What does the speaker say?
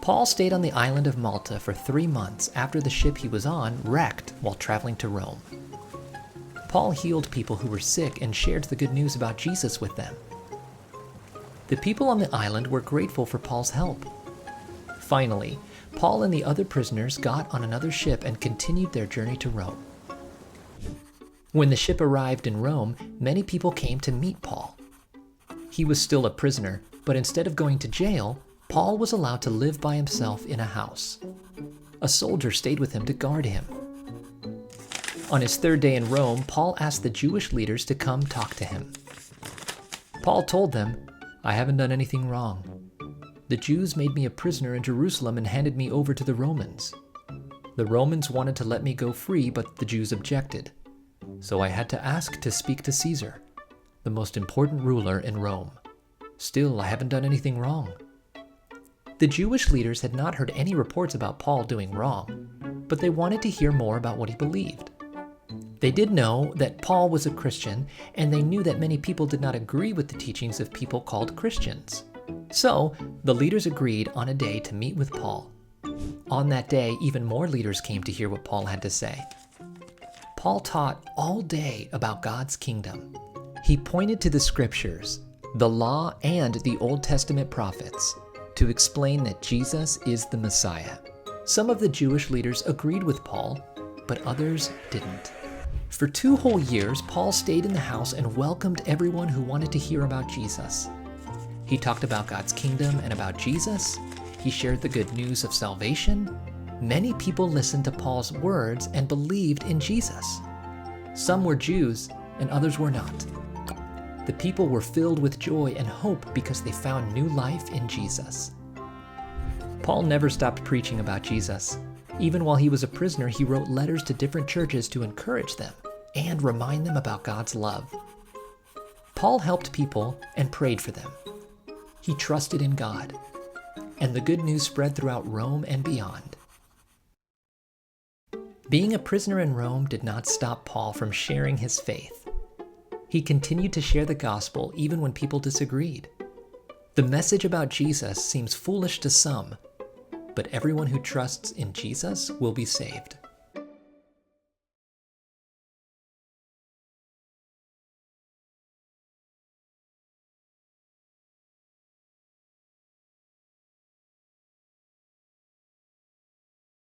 Paul stayed on the island of Malta for 3 months after the ship he was on wrecked while traveling to Rome. Paul healed people who were sick and shared the good news about Jesus with them. The people on the island were grateful for Paul's help. Finally, Paul and the other prisoners got on another ship and continued their journey to Rome. When the ship arrived in Rome, many people came to meet Paul. He was still a prisoner, but instead of going to jail, Paul was allowed to live by himself in a house. A soldier stayed with him to guard him. On his 3rd day in Rome, Paul asked the Jewish leaders to come talk to him. Paul told them, "I haven't done anything wrong. The Jews made me a prisoner in Jerusalem and handed me over to the Romans. The Romans wanted to let me go free, but the Jews objected. So I had to ask to speak to Caesar, the most important ruler in Rome. Still, I haven't done anything wrong." The Jewish leaders had not heard any reports about Paul doing wrong, but they wanted to hear more about what he believed. They did know that Paul was a Christian, and they knew that many people did not agree with the teachings of people called Christians. So, the leaders agreed on a day to meet with Paul. On that day, even more leaders came to hear what Paul had to say. Paul taught all day about God's kingdom. He pointed to the scriptures, the law, and the Old Testament prophets to explain that Jesus is the Messiah. Some of the Jewish leaders agreed with Paul, but others didn't. For 2 whole years, Paul stayed in the house and welcomed everyone who wanted to hear about Jesus. He talked about God's kingdom and about Jesus. He shared the good news of salvation. Many people listened to Paul's words and believed in Jesus. Some were Jews and others were not. The people were filled with joy and hope because they found new life in Jesus. Paul never stopped preaching about Jesus. Even while he was a prisoner, he wrote letters to different churches to encourage them and remind them about God's love. Paul helped people and prayed for them. He trusted in God, and the good news spread throughout Rome and beyond. Being a prisoner in Rome did not stop Paul from sharing his faith. He continued to share the gospel even when people disagreed. The message about Jesus seems foolish to some, but everyone who trusts in Jesus will be saved.